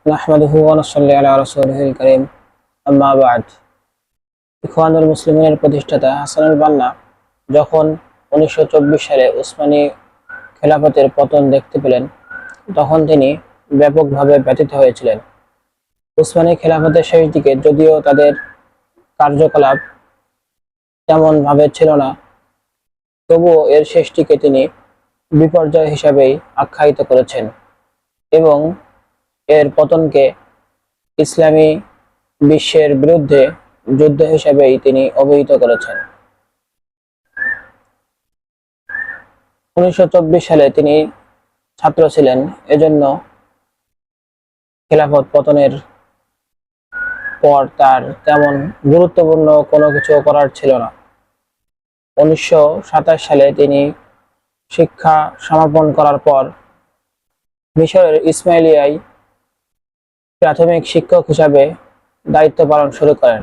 নাহমাদুহু ওয়া নুসাল্লি আলা রাসূলিহিল কারীম, আম্মা বা'দ। ইখওয়ানুল মুসলিমিনের প্রতিষ্ঠাতা হাসানুল বান্না যখন 1924 সালে উসমানী খেলাফতের পতন দেখতে পেলেন, তখন তিনি ব্যাপকভাবে ব্যথিত হয়েছিলেন। উসমানী খেলাফতের শেষ দিকে যদিও তাদের কার্যকলাপ তেমন ভাবে ছিল না, তবুও এর শেষটিকে তিনি বিপর্যয় হিসাবেই আখ্যায়িত করেছেন এবং এর পতনকে ইসলামী বিশ্বের বিরুদ্ধে যুদ্ধ হিসাবেই তিনি অভিহিত করেছেন। 1924 সালে তিনি ছাত্র ছিলেন, এজন্য খেলাফত পতনের পর তার তেমন গুরুত্বপূর্ণ কোনো কিছু করার ছিল না। 1927 সালে তিনি শিক্ষা সমাপন করার পর মিশরের ইসমাইলিয়ায় প্রাথমিক শিক্ষক হিসাবে দায়িত্ব পালন শুরু করেন।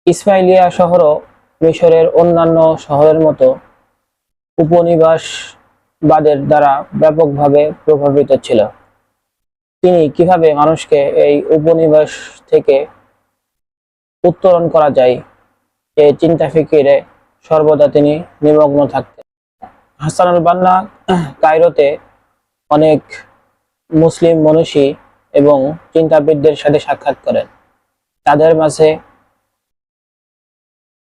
ইসমাইলিয়া শহরও মিশরের অন্যান্য শহরের মতো উপনিবেশবাদের দ্বারা ব্যাপকভাবে প্রভাবিত ছিল। তিনি কিভাবে মানুষকে এই উপনিবেশ থেকে উত্তরণ করা যায় এই চিন্তা ফিকিরে সর্বদা তিনি নিমগ্ন থাকতেন। হাসানুল বান্না কায়রোতে অনেক মুসলিম মনীষী এবং চিন্তাবিদদের সাথে সাক্ষাৎ করেন। তাদের মাঝে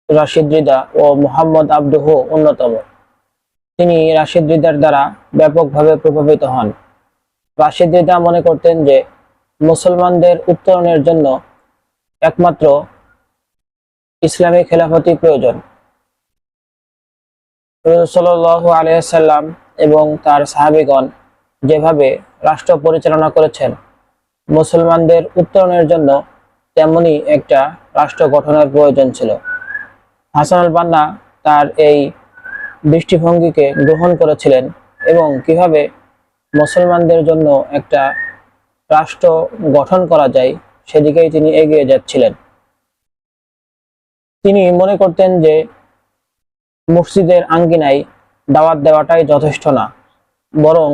রাশিদ রিদা ও মুহাম্মদ আবদুহু অন্যতম। তিনি রাশিদ রিদার দ্বারা ব্যাপকভাবে প্রভাবিত হন। রাশিদ রিদা মনে করতেন যে মুসলমানদের উত্তরণের জন্য একমাত্র ইসলামী খেলাফতই প্রয়োজন। রাসূল সাল্লাল্লাহু আলাইহি ওয়াসাল্লাম এবং তার সাহাবীগণ যেভাবে রাষ্ট্র পরিচালনা করেছেন, মুসলমানদের উত্তরণের জন্য তেমনি একটা রাষ্ট্র গঠনের প্রয়োজন ছিল। হাসানুল বান্না তার এই দৃষ্টিভঙ্গিকে গ্রহণ করেছিলেন এবং কিভাবে মুসলমানদের জন্য একটা রাষ্ট্র গঠন করা যায় সেদিকেই তিনি এগিয়ে যাচ্ছিলেন। তিনি মনে করতেন যে মসজিদের আঙ্গিনায় দাওয়াত দেওয়াটাই যথেষ্ট না, বরং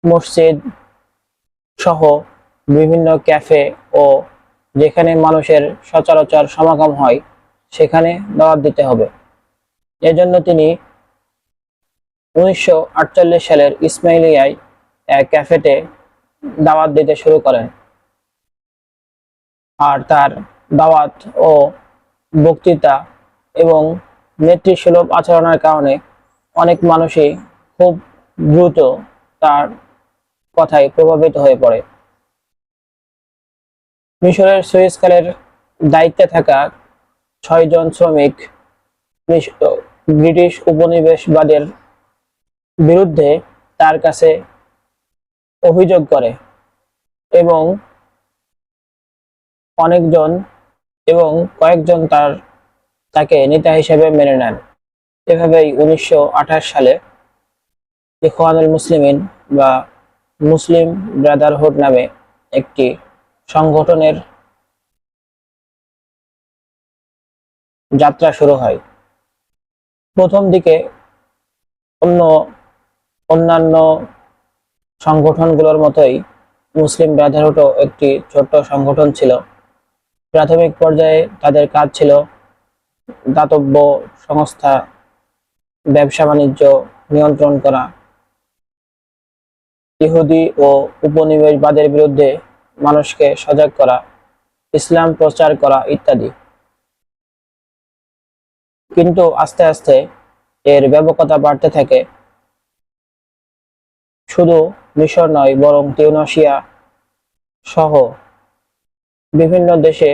মসজিদ সহ বিভিন্ন ক্যাফে ও যেখানে মানুষের সচরাচর সমাগম হয় সেখানে দাওয়াত দিতে হবে। এজন্য তিনি 1948 সালের ইসমাইলিয়ায় এক ক্যাফেতে দাওয়াত দিতে শুরু করেন। আর তার দাওয়াত ও বক্তৃতা এবং নেতৃসুলভ আচরণের কারণে অনেক মানুষই খুব দ্রুত তার কথায় প্রভাবিত হয়ে পড়ে। মিশরের সুয়েজ খালের দায়িত্বে থাকা 6 জন শ্রমিক ব্রিটিশ উপনিবেশবাদের বিরুদ্ধে তার কাছে অভিযোগ করে এবং কয়েকজন তাকে নেতা হিসেবে মেনে নেন। এভাবেই 1928 সালে ইখওয়ানুল মুসলিমিন বা মুসলিম ব্রাদারহুড নামে একটি সংগঠনের যাত্রা শুরু হয়। প্রথম দিকে অন্যান্য সংগঠনগুলোর মতোই মুসলিম ব্রাদারহুডও একটি ছোট্ট সংগঠন ছিল। প্রাথমিক পর্যায়ে তাদের কাজ ছিল দাতব্য সংস্থা, ব্যবসা বাণিজ্য নিয়ন্ত্রণ করা, ইহুদি ও উপনিবেশবাদের বিরুদ্ধে মানুষকে সজাগ করা, ইসলাম প্রচার করা ইত্যাদি। কিন্তু আস্তে আস্তে এর ব্যাপকতা বাড়তে থাকে। শুধু মিশর নয়, বরং তিউনিসিয়া সহ বিভিন্ন দেশে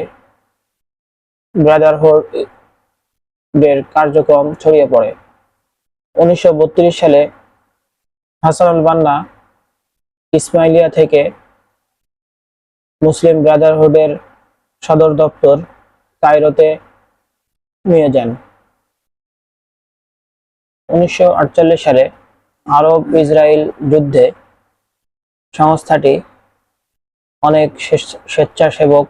ব্রাদারহুডের কার্যক্রম ছড়িয়ে পড়ে। 1932 সালে হাসানুল বান্না ইসমাইলিয়া থেকে মুসলিম ব্রাদারহুডের সদর দপ্তর কায়রোতে নিয়ে যান। 1948 সালে আরব ইসরায়েল যুদ্ধে সংস্থাটি অনেক স্বেচ্ছাসেবক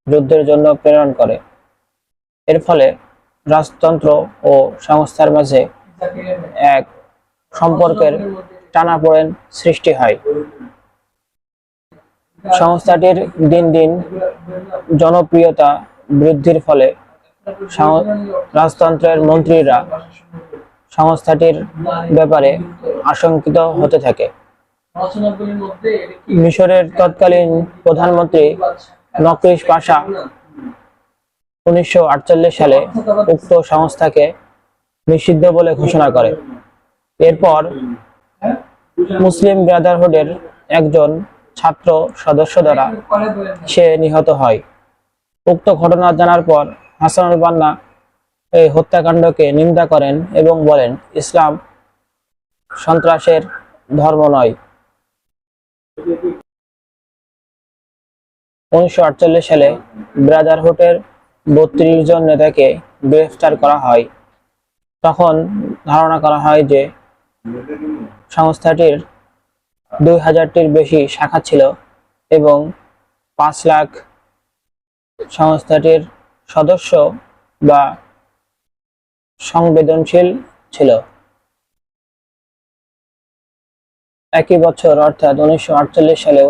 যুদ্ধের জন্য প্রেরণ করে। এর ফলে রাজতন্ত্র ও সংস্থার মাঝে এক সম্পর্কের টানাপোড়েন সৃষ্টি হয়। সংস্থাটির দিন দিন জনপ্রিয়তা বৃদ্ধির ফলে রাজতন্ত্রের মন্ত্রীরা সংস্থাটির ব্যাপারে আশঙ্কিত হতে থাকে। মিশরের তৎকালীন প্রধানমন্ত্রী নকরিশ পাশা 1948 সালে উক্ত সংস্থাকে নিষিদ্ধ বলে ঘোষণা করে। এরপর মুসলিম ব্রাদারহুডের একজন ছাত্র সদস্য দ্বারা সে নিহত হয়। উক্ত ঘটনা জানার পর হাসানুল বান্না এই হত্যাকাণ্ডকে নিন্দা করেন এবং বলেন, ইসলাম সন্ত্রাসের ধর্ম নয়। 1948 সালে ব্রাদারহুডের 32 জন নেতাকে গ্রেফতার করা হয়। তখন ধারণা করা হয় যে সংস্থাটির 2000-টির বেশি শাখা ছিল এবং 5 লাখ সংস্থাটির সদস্য বা সংবেদনশীল ছিল। একই বছর অর্থাৎ 1948 সালেও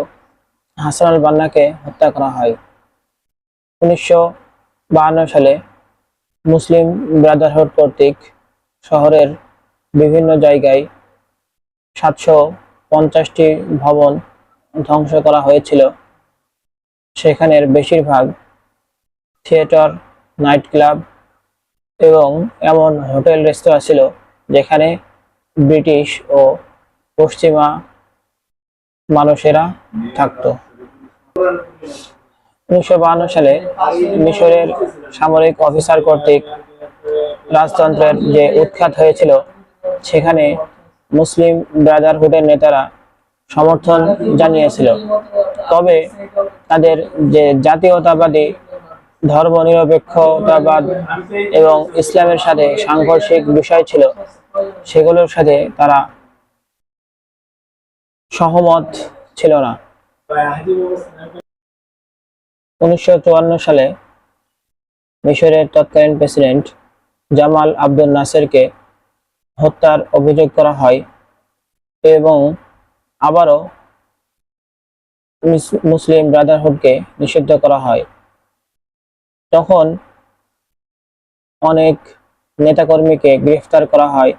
হাসানুল বান্নাকে হত্যা করা হয়। 1952 সালে মুসলিম ব্রাদারহুড কর্তৃক শহরের বিভিন্ন জায়গায় 750টি ভবন ধ্বংস করা হয়েছিল। সেখানের বেশিরভাগ থিয়েটার, নাইট ক্লাব এবং এমন হোটেল রেস্তোরাঁ ছিল যেখানে ব্রিটিশ ও পশ্চিমা মানুষেরা থাকত। 1952 সালে মিশরের সামরিক অফিসার কর্তৃক রাজতন্ত্রের যে উৎখাত হয়েছিল সেখানে মুসলিম ব্রাদারহুডের নেতারা সমর্থন জানিয়েছিল। তবে তাদের যে জাতীয়তাবাদী ধর্মনিরপেক্ষতাবাদ এবং ইসলামের সাথে সাংঘর্ষিক বিষয় ছিল সেগুলোর সাথে তারা সহমত ছিল না। 1954 সালে মিশরের তৎকালীন প্রেসিডেন্ট জামাল আব্দুল নাসেরকে হত্যার অভিযোগ করা হয় এবং আবারও মুসলিম ব্রাদারহুডকে নিষিদ্ধ করা হয়। তখন অনেক নেতাকর্মীকে গ্রেফতার করা হয়,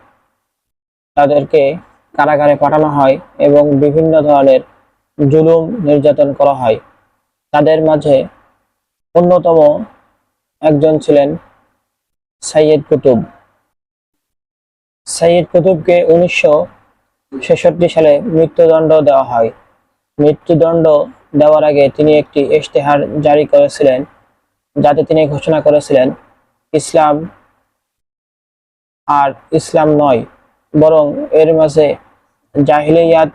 তাদেরকে কারাগারে পাঠানো হয় এবং বিভিন্ন ধরনের জুলুম নির্যাতন করা হয়। তাদের মাঝে অন্যতম একজন ছিলেন সাইয়েদ কুতুব। সাইয়েদ কুতুবকে 1966 সালে মৃত্যুদণ্ড দেওয়া হয়। মৃত্যুদণ্ড দেওয়ার আগে তিনি একটি ইশতেহার জারি করেছিলেন, যাতে তিনি ঘোষণা করেছিলেন, ইসলাম আর ইসলাম নয়, বরং এর মাঝে জাহিলিয়াত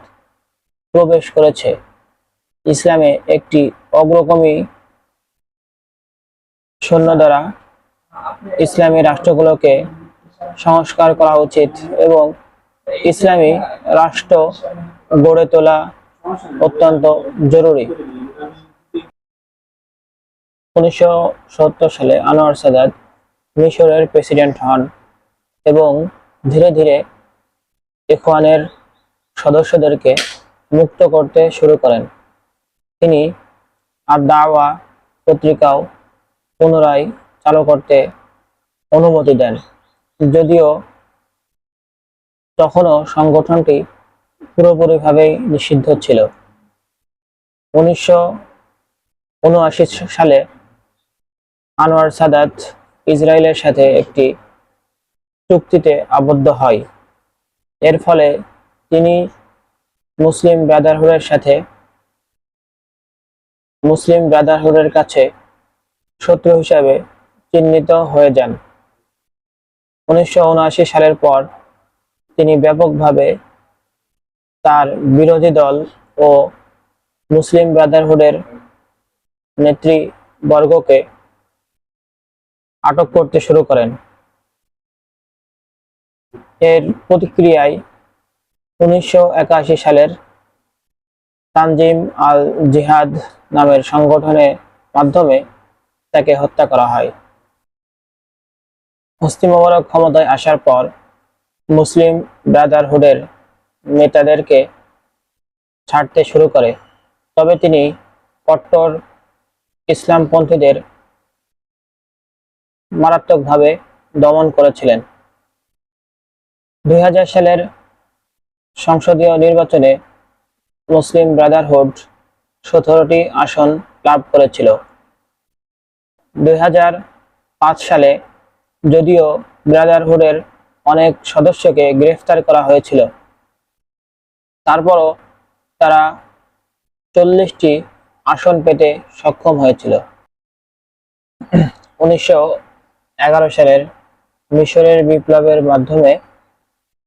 প্রবেশ করেছে। ইসলামে একটি অগ্রগামী সৈন্য দ্বারা ইসলামী রাষ্ট্রগুলোকে সংস্কার করা উচিত এবং ইসলামী রাষ্ট্র গড়ে তোলা অত্যন্ত জরুরি। 1970 সালে আনোয়ার সাদাত মিশরের প্রেসিডেন্ট হন এবং ধীরে ধীরে ইখওয়ানের সদস্যদেরকে মুক্ত করতে শুরু করেন। তিনি আদ-দাওয়া পত্রিকাও পুনরায় চালু করতে অনুমতি দেন, যদিও তখনও সংগঠনটি পুরোপুরিভাবে নিষিদ্ধ ছিল। 1979 সালে আনোয়ার সাদাত ইসরায়েলের সাথে একটি চুক্তিতে আবদ্ধ হয়। এর ফলে তিনি মুসলিম ব্রাদারহুডের কাছে শত্রু হিসাবে চিহ্নিত হয়ে যান। 1979 সালের পর তিনি ব্যাপকভাবে তার বিরোধী দল ও মুসলিম ব্রাদারহুডের নেতৃবর্গকে আটক করতে শুরু করেন। এর প্রতিক্রিয়ায় 1981 সালের তানজিম আল জিহাদ নামের সংগঠনের মাধ্যমে তাকে হত্যা করা হয়। হোসনি মোবারক ক্ষমতায় আসার পর মুসলিম ব্রাদারহুডের নেতাদেরকে ছাড়তে শুরু করে, তবে তিনি কট্টর ইসলামপন্থীদের মারাত্মকভাবে দমন করেছিলেন। 2000 সালের সংসদীয় নির্বাচনে মুসলিম ব্রাদারহুড 17টি আসন লাভ করেছিল। 2005 সালে যদিও ব্রাদারহুডের অনেক সদস্যকে গ্রেফতার করা হয়েছিল, তারপরও তারা 40টি আসন পেতে সক্ষম হয়েছিল। 1911 সালের মিশরের বিপ্লবের মাধ্যমে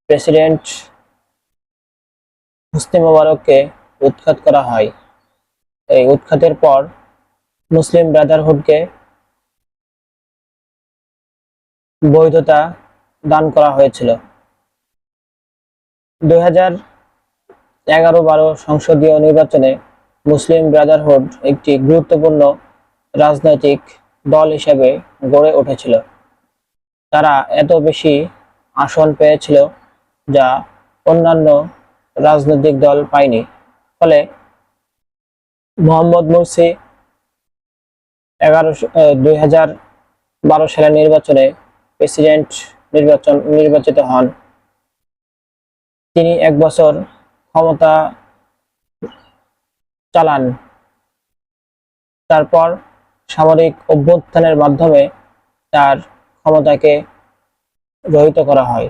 প্রেসিডেন্ট হোসনি মোবারককে উৎখাত করা হয়। এই উৎখাতের পর মুসলিম ব্রাদারহুডকে বৈধতা দান করা হয়েছিল। 2011-12 সংসদীয় নির্বাচনে মুসলিম ব্রাদারহুড একটি গুরুত্বপূর্ণ রাজনৈতিক দল হিসেবে গড়ে উঠেছিল। তারা এত বেশি আসন পেয়েছিল যা অন্যান্য রাজনৈতিক দল পায়নি। ফলে মোহাম্মদ মুরসি 2012 সালের নির্বাচনে প্রেসিডেন্ট নির্বাচিত হন। তিনি 1 বছর ক্ষমতা চালান, তারপর সামরিক অভ্যুত্থানের মাধ্যমে তার ক্ষমতাকে রহিত করা হয়।